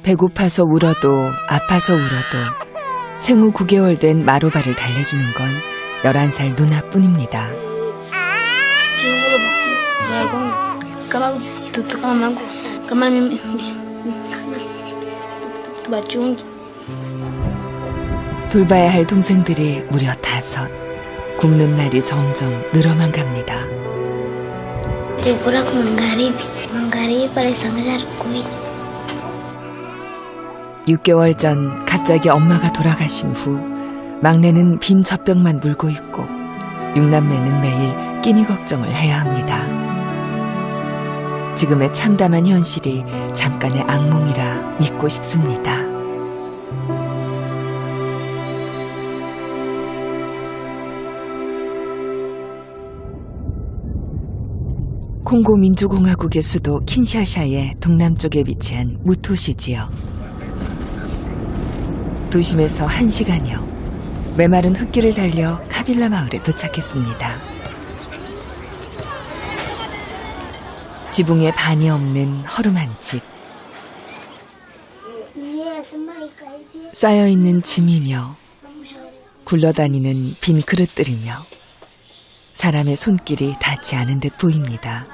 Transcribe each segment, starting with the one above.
배고파서 울어도 아파서 울어도 생후 9개월 된 마로바를 달래주는 건 11살 누나뿐입니다. 돌봐야 할 동생들이 무려 5. 굶는 날이 점점 늘어만 갑니다. 6개월 전 갑자기 엄마가 돌아가신 후 막내는 빈 젖병만 물고 있고 6남매는 매일 끼니 걱정을 해야 합니다. 지금의 참담한 현실이 잠깐의 악몽이라 믿고 싶습니다. 콩고 민주공화국의 수도 킨샤샤의 동남쪽에 위치한 무토시 지역. 도심에서 1시간여 메마른 흙길을 달려 카빌라 마을에 도착했습니다. 지붕에 반이 없는 허름한 집. 쌓여있는 짐이며 굴러다니는 빈 그릇들이며 사람의 손길이 닿지 않은 듯 보입니다.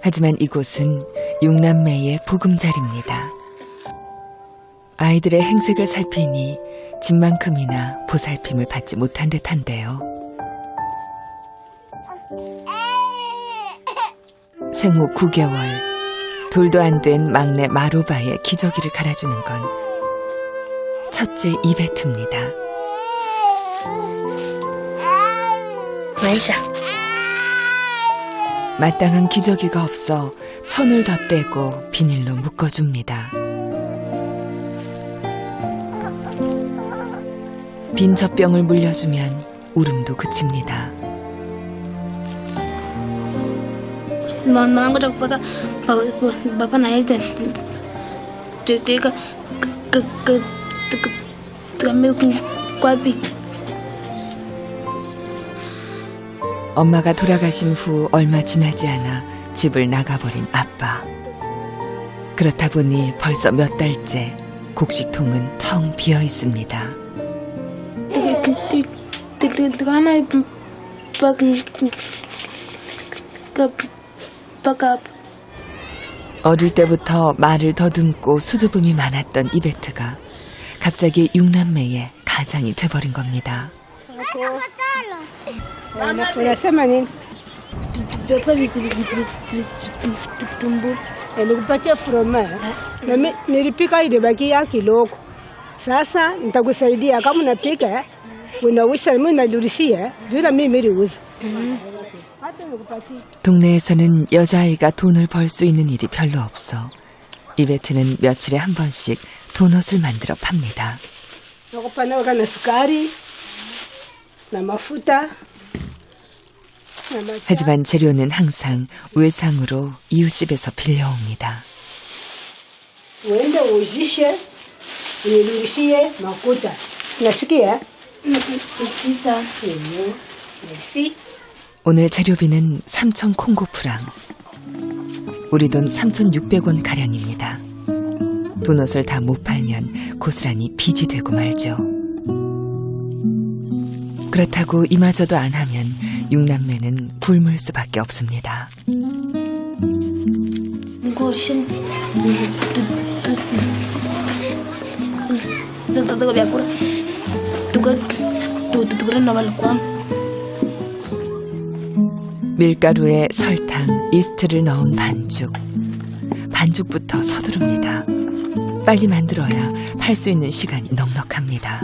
하지만 이곳은 6남매의 보금자리입니다. 아이들의 행색을 살피니 집만큼이나 보살핌을 받지 못한 듯한데요. 생후 9개월, 돌도 안 된 막내 마로바의 기저귀를 갈아주는 건 첫째 이베트입니다. 마땅한 기저귀가 없어 천을 덧대고 비닐로 묶어줍니다. 빈 젖병을 물려주면 울음도 그칩니다. 엄마가 돌아가신 후 얼마 지나지 않아 집을 나가버린 아빠. 그렇다 보니 벌써 몇 달째 곡식통은 텅 비어 있습니다. 어릴 때부터 말을 더듬고 수줍음이 많았던 이베트가 갑자기 6남매의 가장이 돼버린 겁니다. Sasa nitakusaidia kama unapika unawisha mimi nalirishia juu mimi riuza. 동네에서는 여자아이가 돈을 벌 수 있는 일이 별로 없어 이베트는 며칠에 한 번씩 도넛을 만들어 팝니다. Nakupana na sukari na mafuta. 하지만 재료는 항상 외상으로 이웃집에서 빌려옵니다. Uende ujishe unirishie makuta. Nasikia? 오늘 재료비는 3,000 콩고 프랑. 우리 돈 3,600원 가량입니다. 도넛을 다 못 팔면 고스란히 빚이 되고 말죠. 그렇다고 이마저도 안 하면 6남매는 굶을 수밖에 없습니다. 밀가루에 설탕, 이스트를 넣은 반죽. 반죽부터 서두릅니다. 빨리 만들어야 팔 수 있는 시간이 넉넉합니다.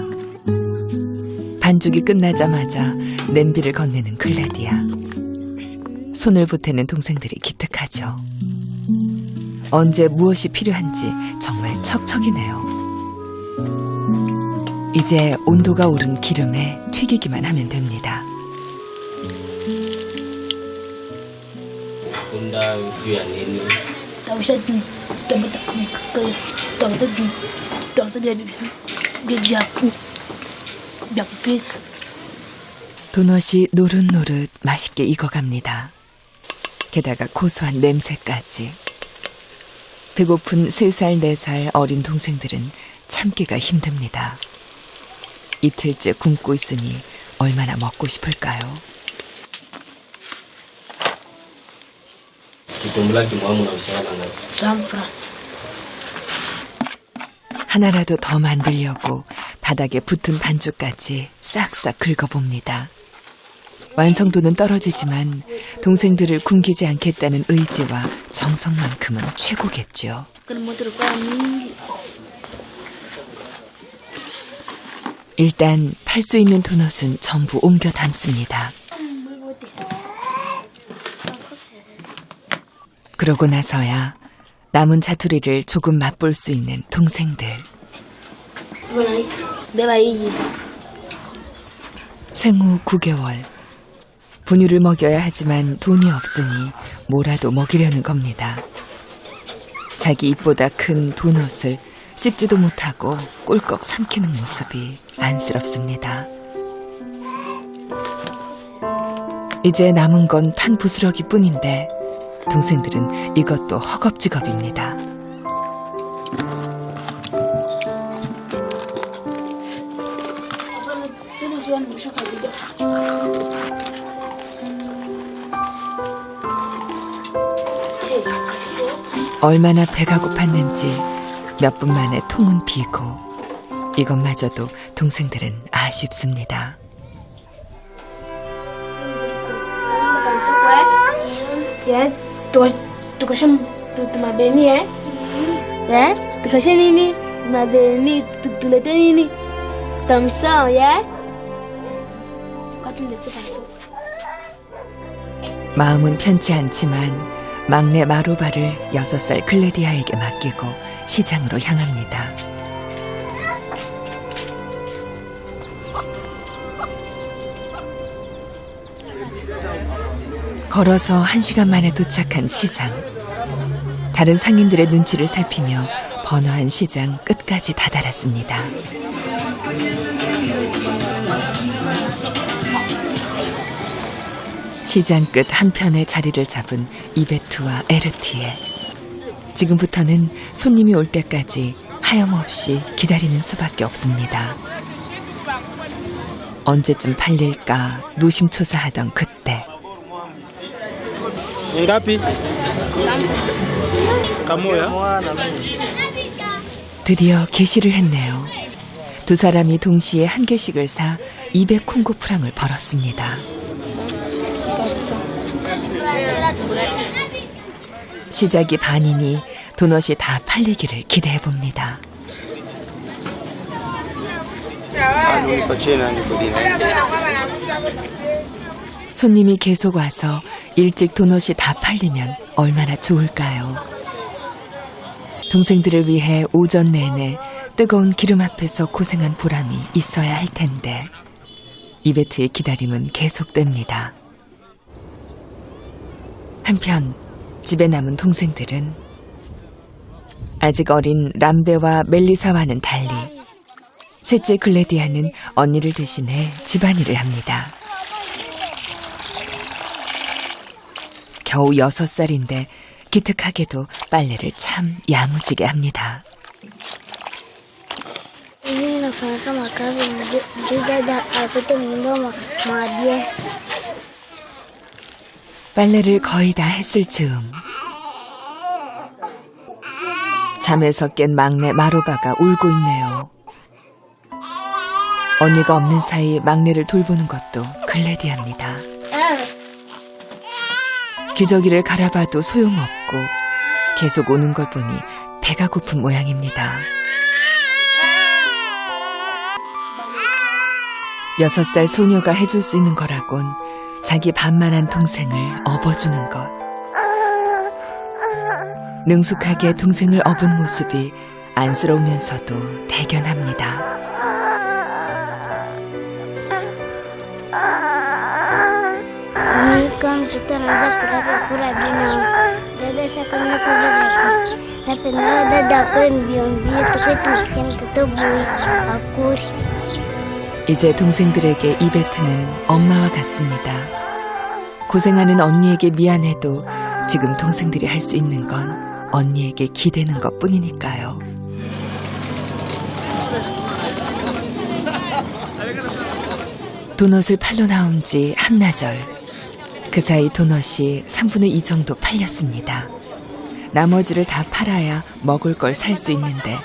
반죽이 끝나자마자 냄비를 건네는 클레디아. 손을 보태는 동생들이 기특하죠. 언제 무엇이 필요한지 정말 척척이네요. 이제 온도가 오른 기름에 튀기기만 하면 됩니다. 도넛이 노릇노릇 맛있게 익어갑니다. 게다가 고소한 냄새까지. 배고픈 3살, 4살 어린 동생들은 참기가 힘듭니다. 이틀째 굶고 있으니 얼마나 먹고 싶을까요? 하나라도 더 만들려고 바닥에 붙은 반죽까지 싹싹 긁어봅니다. 완성도는 떨어지지만 동생들을 굶기지 않겠다는 의지와 정성만큼은 최고겠죠. 일단 팔 수 있는 도넛은 전부 옮겨 담습니다. 그러고 나서야 남은 자투리를 조금 맛볼 수 있는 동생들. 생후 9개월. 분유를 먹여야 하지만 돈이 없으니 뭐라도 먹이려는 겁니다. 자기 입보다 큰 도넛을 씹지도 못하고 꿀꺽 삼키는 모습이 안쓰럽습니다. 이제 남은 건 탄 부스러기 뿐인데 동생들은 이것도 허겁지겁입니다. 얼마나 배가 고팠는지 몇 분 만에 통은 비고 이것마저도 동생들은 아쉽습니다. 마음은 편치 않지만 막내 마로바를 6살 클레디아에게 맡기고 시장으로 향합니다. 걸어서 1시간 만에 도착한 시장. 다른 상인들의 눈치를 살피며 번화한 시장 끝까지 다다랐습니다. 시장 끝 한편에 자리를 잡은 이베트와 에르티에. 지금부터는 손님이 올 때까지 하염없이 기다리는 수밖에 없습니다. 언제쯤 팔릴까 노심초사하던 그때. 드디어 개시를 했네요. 두 사람이 동시에 한 개씩을 사 200콩고 프랑을 벌었습니다. 시작이 반이니 도넛이 다 팔리기를 기대해봅니다. 손님이 계속 와서 일찍 도넛이 다 팔리면 얼마나 좋을까요? 동생들을 위해 오전 내내 뜨거운 기름 앞에서 고생한 보람이 있어야 할 텐데 이베트의 기다림은 계속됩니다. 한편 집에 남은 동생들은 아직 어린 람베와 멜리사와는 달리 셋째 글래디아는 언니를 대신해 집안일을 합니다. 겨우 6살인데 기특하게도 빨래를 참 야무지게 합니다. 빨래를 거의 다 했을 즈음 잠에서 깬 막내 마로바가 울고 있네요. 언니가 없는 사이 막내를 돌보는 것도 글래디아입니다. 기저귀를 갈아봐도 소용없고 계속 오는 걸 보니 배가 고픈 모양입니다. 6살 소녀가 해줄 수 있는 거라곤 자기 반만한 동생을 업어주는 것. 능숙하게 동생을 업은 모습이 안쓰러우면서도 대견합니다. 이제 동생들에게 이베트는 엄마와 같습니다. 고생하는 언니에게 미안해도 지금 동생들이 할 수 있는 건 언니에게 기대는 것 뿐이니까요. 도넛을 팔러 나온 지 한나절. 그 사이 도넛이 3분의 2 정도 팔렸습니다. 나머지를 다 팔아야 먹을 걸 살 수 있는데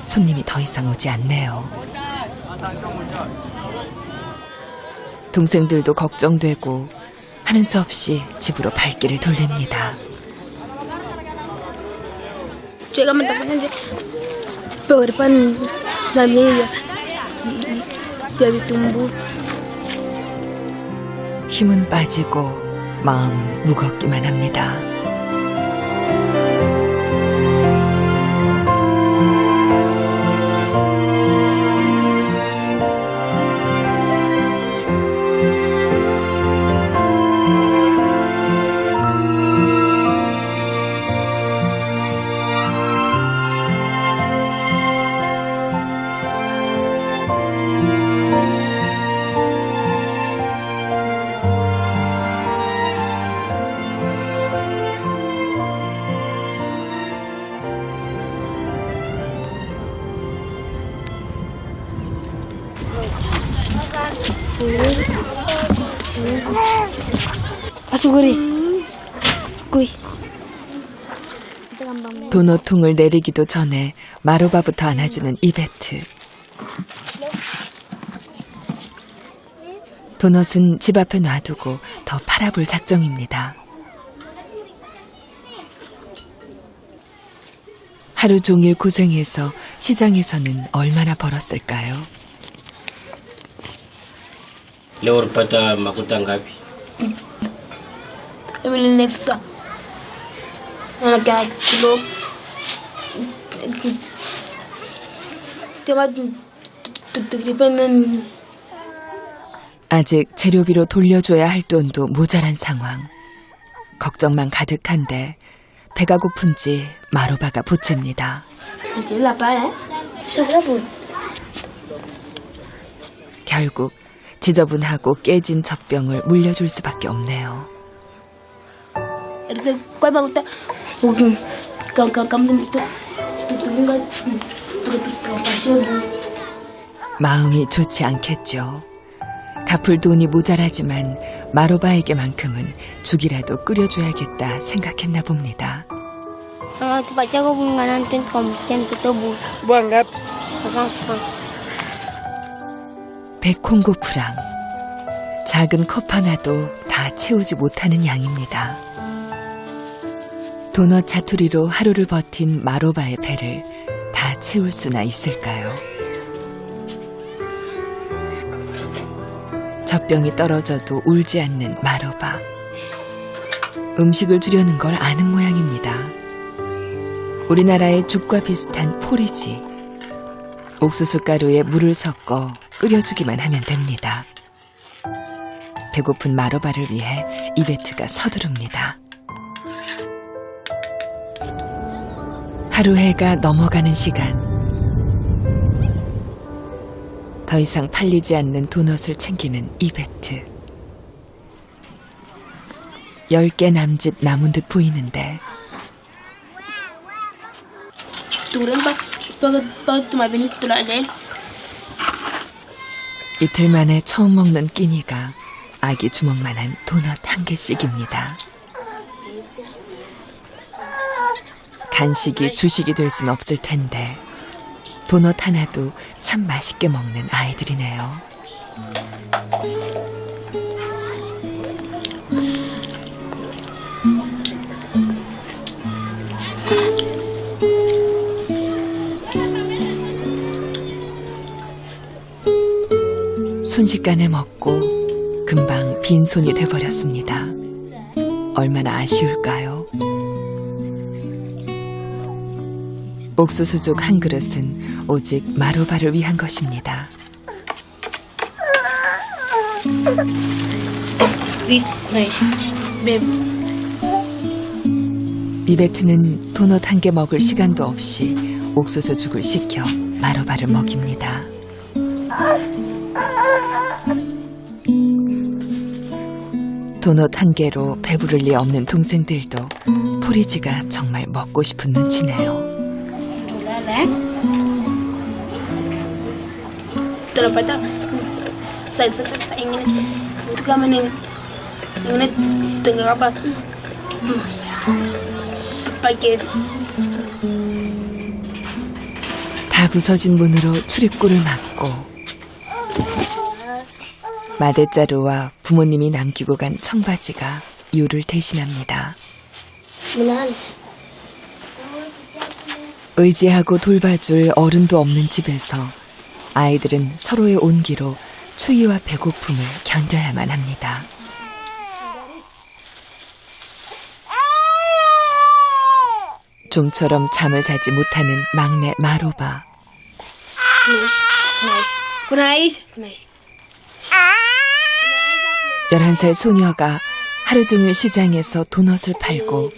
손님이 더 이상 오지 않네요. 동생들도 걱정되고 하는 수 없이 집으로 발길을 돌립니다. Cik kami tak pernah bawa depan namanya dia tumbuh. 힘은 빠지고 마음은 무겁기만 합니다. Asuguri. Kui. 도넛통을 내리기도 전에 마로바부터 안아주는 이베트. 도넛은 집 앞에 놔두고 더 팔아볼 작정입니다. 하루 종일 고생해서 시장에서는 얼마나 벌었을까요? Leo ulipata makuta ngapi? Emily Nefsa. Anakaa kilo. Tema tukripa는 아직 재료비로 돌려줘야 할 돈도 모자란 상황. 걱정만 가득한데 배가 고픈지 마로바가 보챕니다. 이제 라파네. 소라분. 결국 지저분하고 깨진 젖병을 물려줄 수밖에 없네요. 그래서 꼴방부터 오긴 감감부터 누군가 마음이 좋지 않겠죠. 갚을 돈이 모자라지만 마로바에게만큼은 죽이라도 끓여줘야겠다 생각했나 봅니다. Baca ko kung nga natin komisen ito Buanggap. 백콩고프랑. 작은 컵 하나도 다 채우지 못하는 양입니다. 도넛 자투리로 하루를 버틴 마로바의 배를 다 채울 수나 있을까요? 젖병이 떨어져도 울지 않는 마로바. 음식을 주려는 걸 아는 모양입니다. 우리나라의 죽과 비슷한 포리지. 옥수수 가루에 물을 섞어 끓여주기만 하면 됩니다. 배고픈 마로바를 위해 이베트가 서두릅니다. 하루 해가 넘어가는 시간. 더 이상 팔리지 않는 도넛을 챙기는 이베트. 10개 남짓 남은 듯 보이는데 turun pag tumabing tulad 이틀 만에 처음 먹는 끼니가 아기 주먹만한 도넛 한 개씩입니다. 간식이 주식이 될 순 없을 텐데 도넛 하나도 참 맛있게 먹는 아이들이네요. 순식간에 먹고 금방 빈손이 돼버렸습니다. 얼마나 아쉬울까요? 옥수수죽 한 그릇은 오직 마로바를 위한 것입니다. 이베트는 도넛 한 개 먹을 시간도 없이 옥수수죽을 시켜 마로바를 먹입니다. 도넛 한 개로 배부를 리 없는 동생들도 포리지가 정말 먹고 싶은 눈치네요. Terdapat saya ingin kami ini tengah apa pakai 다 부서진 문으로 출입구를 막고 마대자루와 부모님이 남기고 간 청바지가 유를 대신합니다. 의지하고 돌봐줄 어른도 없는 집에서 아이들은 서로의 온기로 추위와 배고픔을 견뎌야만 합니다. 좀처럼 잠을 자지 못하는 막내 마로바. 11살 소녀가 하루 종일 시장에서 도넛을 팔고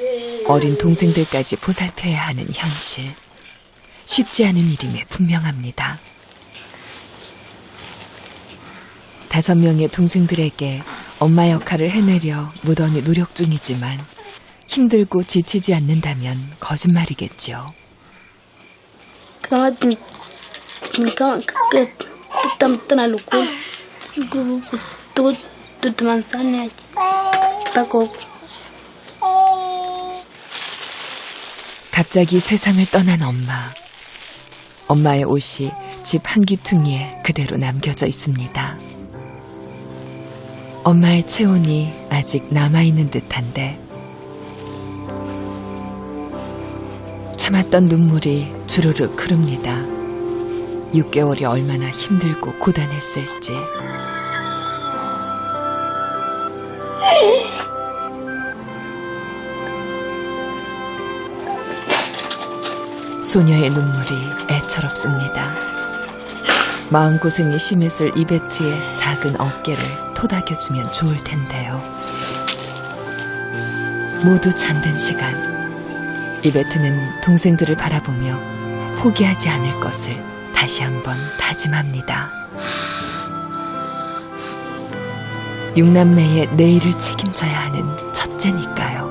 어린 동생들까지 보살펴야 하는 현실. 쉽지 않은 일임에 분명합니다. 5명의 동생들에게 엄마 역할을 해내려 무던히 노력 중이지만 힘들고 지치지 않는다면 거짓말이겠죠. kami tena luku tu teman sana aku 갑자기 세상을 떠난 엄마. 엄마의 옷이 집 한기퉁이에 그대로 남겨져 있습니다. 엄마의 체온이 아직 남아있는 듯한데 참았던 눈물이 주르륵 흐릅니다. 6개월이 얼마나 힘들고 고단했을지. 소녀의 눈물이 애처롭습니다. 마음고생이 심했을 이베트의 작은 어깨를 토닥여주면 좋을 텐데요. 모두 잠든 시간. 이베트는 동생들을 바라보며 포기하지 않을 것을 다시 한번 다짐합니다. 6남매의 내일을 책임져야 하는 첫째니까요.